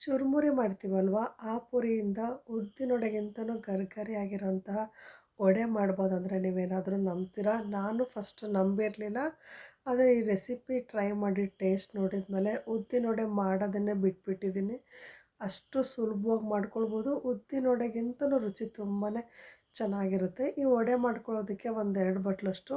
ಚುರುಮುರಿ ಮಾಡ್ತೀವಲ್ವ, ಆ ಪುರಿಯಿಂದ ಉದ್ದಿನೊಡೆಗಿಂತನೂ ಗರ್ಗರಿ ಆಗಿರೋಂತಹ ವಡೆ ಮಾಡ್ಬೋದಂದರೆ ನೀವೇನಾದರೂ ನಂಬ್ತೀರಾ? ನಾನು ಫಸ್ಟ್ ನಂಬಿರಲಿಲ್ಲ. ಆದರೆ ಈ ರೆಸಿಪಿ ಟ್ರೈ ಮಾಡಿ ಟೇಸ್ಟ್ ನೋಡಿದ ಮೇಲೆ ಉದ್ದಿನೊಡೆ ಮಾಡೋದನ್ನೇ ಬಿಟ್ಬಿಟ್ಟಿದ್ದೀನಿ. ಅಷ್ಟು ಸುಲಭವಾಗಿ ಮಾಡ್ಕೊಳ್ಬೋದು. ಉದ್ದಿನೊಡೆಗಿಂತನೂ ರುಚಿ ತುಂಬಾ ಚೆನ್ನಾಗಿರುತ್ತೆ. ಈ ವಡೆ ಮಾಡ್ಕೊಳ್ಳೋದಕ್ಕೆ ಒಂದೆರಡು ಬಟ್ಲಷ್ಟು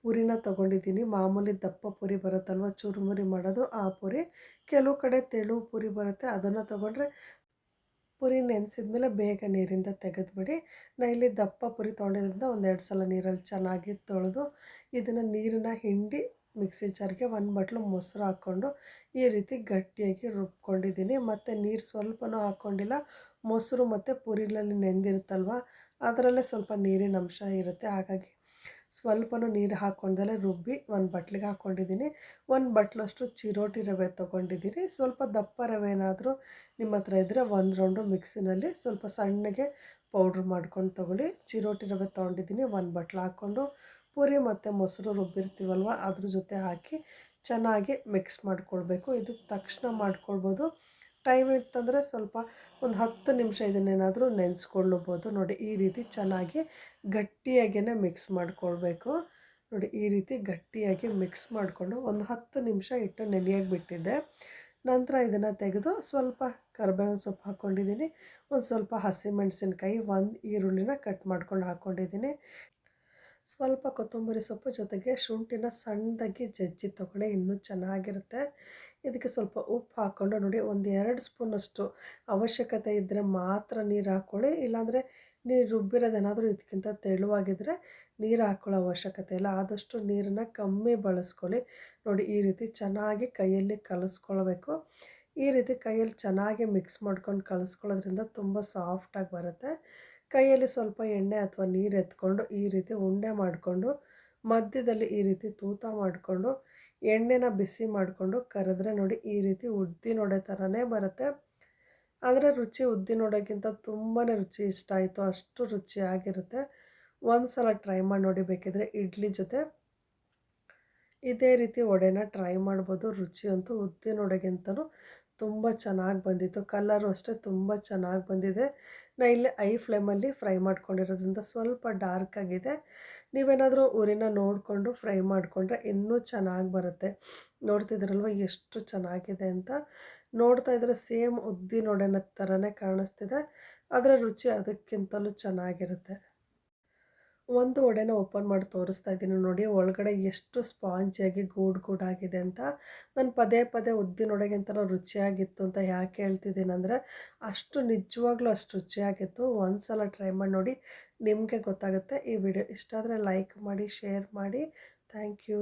ಪುರಿನ ತೊಗೊಂಡಿದ್ದೀನಿ. ಮಾಮೂಲಿ ದಪ್ಪ ಪುರಿ ಬರುತ್ತಲ್ವ ಚುರುಮುರಿ ಮಾಡೋದು, ಆ ಪುರಿ. ಕೆಲವು ಕಡೆ ತೆಳು ಪುರಿ ಬರುತ್ತೆ, ಅದನ್ನು ತೊಗೊಂಡ್ರೆ ಪುರಿ ನೆನೆಸಿದ್ಮೇಲೆ ಬೇಗ ನೀರಿಂದ ತೆಗೆದುಬಿಡಿ. ನಾನು ಇಲ್ಲಿ ದಪ್ಪ ಪುರಿ ತೊಗೊಂಡಿದ್ದರಿಂದ ಒಂದೆರಡು ಸಲ ನೀರಲ್ಲಿ ಚೆನ್ನಾಗಿ ತೊಳೆದು ಇದನ್ನು ನೀರನ್ನ ಹಿಂಡಿ ಮಿಕ್ಸಿ ಜಾರ್ಗೆ 1 ಬಟ್ಲು ಮೊಸರು ಹಾಕ್ಕೊಂಡು ಈ ರೀತಿ ಗಟ್ಟಿಯಾಗಿ ರುಬ್ಕೊಂಡಿದ್ದೀನಿ. ಮತ್ತು ನೀರು ಸ್ವಲ್ಪನೂ ಹಾಕ್ಕೊಂಡಿಲ್ಲ. ಮೊಸರು ಮತ್ತು ಪುರಿಗಳಲ್ಲಿ ನೆಂದಿರುತ್ತಲ್ವ, ಅದರಲ್ಲೇ ಸ್ವಲ್ಪ ನೀರಿನ ಅಂಶ ಇರುತ್ತೆ. ಹಾಗಾಗಿ ಸ್ವಲ್ಪನೂ ನೀರು ಹಾಕ್ಕೊಂಡಲೇ ರುಬ್ಬಿ ಒಂದು ಬಟ್ಲಿಗೆ ಹಾಕ್ಕೊಂಡಿದ್ದೀನಿ. 1 ಬಟ್ಲಷ್ಟು ಚಿರೋಟಿ ರವೆ ತೊಗೊಂಡಿದ್ದೀನಿ. ಸ್ವಲ್ಪ ದಪ್ಪ ರವೆ ಏನಾದರೂ ನಿಮ್ಮ ಹತ್ರ ಇದ್ದರೆ 1 ರೌಂಡು ಮಿಕ್ಸಿನಲ್ಲಿ ಸ್ವಲ್ಪ ಸಣ್ಣಗೆ ಪೌಡ್ರ್ ಮಾಡ್ಕೊಂಡು ತೊಗೊಳ್ಳಿ. ಚಿರೋಟಿ ರವೆ ತೊಗೊಂಡಿದ್ದೀನಿ. 1 ಬಟ್ಲು ಹಾಕ್ಕೊಂಡು ಪುರಿ ಮತ್ತು ಮೊಸರು ರುಬ್ಬಿರ್ತೀವಲ್ವ ಅದ್ರ ಜೊತೆ ಹಾಕಿ ಚೆನ್ನಾಗಿ ಮಿಕ್ಸ್ ಮಾಡ್ಕೊಳ್ಬೇಕು. ಇದು ತಕ್ಷಣ ಮಾಡ್ಕೊಳ್ಬೋದು. ಟೈಮ್ ಇತ್ತಂದರೆ ಸ್ವಲ್ಪ ಒಂದು 10 ನಿಮಿಷ ಇದನ್ನೇನಾದರೂ ನೆನೆಸ್ಕೊಳ್ಳಬೋದು. ನೋಡಿ ಈ ರೀತಿ ಚೆನ್ನಾಗಿ ಗಟ್ಟಿಯಾಗಿಯೇ ಮಿಕ್ಸ್ ಮಾಡ್ಕೊಳ್ಬೇಕು. ನೋಡಿ ಈ ರೀತಿ ಗಟ್ಟಿಯಾಗಿ ಮಿಕ್ಸ್ ಮಾಡಿಕೊಂಡು ಒಂದು 10 ನಿಮಿಷ ಇಟ್ಟು ನೆನೆಯೋಕ್ಕೆ ಬಿಟ್ಟಿದ್ದೆ. ನಂತರ ಇದನ್ನು ತೆಗೆದು ಸ್ವಲ್ಪ ಕರಿಬೇವಿನ ಸೊಪ್ಪು ಹಾಕ್ಕೊಂಡಿದ್ದೀನಿ. ಒಂದು ಸ್ವಲ್ಪ ಹಸಿಮೆಣಸಿನ್ಕಾಯಿ, 1 ಈರುಳ್ಳಿನ ಕಟ್ ಮಾಡ್ಕೊಂಡು ಹಾಕ್ಕೊಂಡಿದ್ದೀನಿ. ಸ್ವಲ್ಪ ಕೊತ್ತಂಬರಿ ಸೊಪ್ಪು ಜೊತೆಗೆ ಶುಂಠಿನ ಸಣ್ಣದಾಗಿ ಜಜ್ಜಿ ತೊಗೊಳ್ಳಿ, ಇನ್ನೂ ಚೆನ್ನಾಗಿರುತ್ತೆ. ಇದಕ್ಕೆ ಸ್ವಲ್ಪ ಉಪ್ಪು ಹಾಕ್ಕೊಂಡು ನೋಡಿ ಒಂದು 2 ಸ್ಪೂನಷ್ಟು ಅವಶ್ಯಕತೆ ಇದ್ದರೆ ಮಾತ್ರ ನೀರು ಹಾಕ್ಕೊಳ್ಳಿ. ಇಲ್ಲಾಂದರೆ ನೀರು ರುಬ್ಬಿರೋದೇನಾದರೂ ಇದಕ್ಕಿಂತ ತೆಳುವಾಗಿದ್ದರೆ ನೀರು ಹಾಕ್ಕೊಳ್ಳೋ ಅವಶ್ಯಕತೆ ಇಲ್ಲ. ಆದಷ್ಟು ನೀರನ್ನು ಕಮ್ಮಿ ಬಳಸ್ಕೊಳ್ಳಿ. ನೋಡಿ ಈ ರೀತಿ ಚೆನ್ನಾಗಿ ಕೈಯಲ್ಲಿ ಕಲಿಸ್ಕೊಳ್ಬೇಕು. ಈ ರೀತಿ ಕೈಯಲ್ಲಿ ಚೆನ್ನಾಗಿ ಮಿಕ್ಸ್ ಮಾಡ್ಕೊಂಡು ಕಲಿಸ್ಕೊಳ್ಳೋದ್ರಿಂದ ತುಂಬ ಸಾಫ್ಟಾಗಿ ಬರುತ್ತೆ. ಕೈಯಲ್ಲಿ ಸ್ವಲ್ಪ ಎಣ್ಣೆ ಅಥವಾ ನೀರು ಎತ್ಕೊಂಡು ಈ ರೀತಿ ಉಂಡೆ ಮಾಡಿಕೊಂಡು ಮಧ್ಯದಲ್ಲಿ ಈ ರೀತಿ ತೂತ ಮಾಡಿಕೊಂಡು ಎಣ್ಣೆನ ಬಿಸಿ ಮಾಡಿಕೊಂಡು ಕರೆದ್ರೆ ನೋಡಿ ಈ ರೀತಿ ಉದ್ದಿನೊಡೆ ಥರನೇ ಬರುತ್ತೆ. ಆದರೆ ರುಚಿ ಉದ್ದಿನೊಡೆಗಿಂತ ತುಂಬಾ ರುಚಿ ಇಷ್ಟ ಆಯಿತು, ಅಷ್ಟು ರುಚಿಯಾಗಿರುತ್ತೆ. ಒಂದು ಸಲ ಟ್ರೈ ಮಾಡಿ ನೋಡಿ, ಬೇಕಿದ್ರೆ ಇಡ್ಲಿ ಜೊತೆ ಇದೇ ರೀತಿ ವಡೆನ ಟ್ರೈ ಮಾಡ್ಬೋದು. ರುಚಿ ಅಂತೂ ಉದ್ದಿನೊಡೆಗಿಂತನೂ ತುಂಬ ಚೆನ್ನಾಗಿ ಬಂದಿತ್ತು. ಕಲರು ಅಷ್ಟೇ ತುಂಬ ಚೆನ್ನಾಗಿ ಬಂದಿದೆ. ನಾನು ಇಲ್ಲಿ ಐ ಫ್ಲೇಮಲ್ಲಿ ಫ್ರೈ ಮಾಡ್ಕೊಂಡಿರೋದ್ರಿಂದ ಸ್ವಲ್ಪ ಡಾರ್ಕ್ ಆಗಿದೆ. ನೀವೇನಾದರೂ ಉರಿನ ನೋಡಿಕೊಂಡು ಫ್ರೈ ಮಾಡಿಕೊಂಡ್ರೆ ಇನ್ನೂ ಚೆನ್ನಾಗಿ ಬರುತ್ತೆ. ನೋಡ್ತಿದ್ದೀರಲ್ವ ಎಷ್ಟು ಚೆನ್ನಾಗಿದೆ ಅಂತ. ನೋಡ್ತಾ ಇದ್ದರೆ ಸೇಮ್ ಉದ್ದಿನೊಡೆನ ಥರನೇ ಕಾಣಿಸ್ತಿದೆ, ಆದರೆ ರುಚಿ ಅದಕ್ಕಿಂತಲೂ ಚೆನ್ನಾಗಿರುತ್ತೆ. ಒಂದು ವಡೆನ ಓಪನ್ ಮಾಡಿ ತೋರಿಸ್ತಾ ಇದ್ದೀನಿ ನೋಡಿ, ಒಳಗಡೆ ಎಷ್ಟು ಸ್ಪಾಂಜಿಯಾಗಿ ಗೂಡಾಗಿದೆ ಅಂತ. ನಾನು ಪದೇ ಪದೇ ಉದ್ದಿನೊಡೆಗಿಂತನೂ ರುಚಿಯಾಗಿತ್ತು ಅಂತ ಯಾಕೆ ಹೇಳ್ತಿದ್ದೀನಿ ಅಂದರೆ, ಅಷ್ಟು ನಿಜವಾಗ್ಲೂ ಅಷ್ಟು ರುಚಿಯಾಗಿತ್ತು. ಒಂದು ಸಲ ಟ್ರೈ ಮಾಡಿ ನೋಡಿ, ನಿಮಗೆ ಗೊತ್ತಾಗುತ್ತೆ. ಈ ವಿಡಿಯೋ ಇಷ್ಟ ಆದರೆ ಲೈಕ್ ಮಾಡಿ, ಶೇರ್ ಮಾಡಿ. Thank you.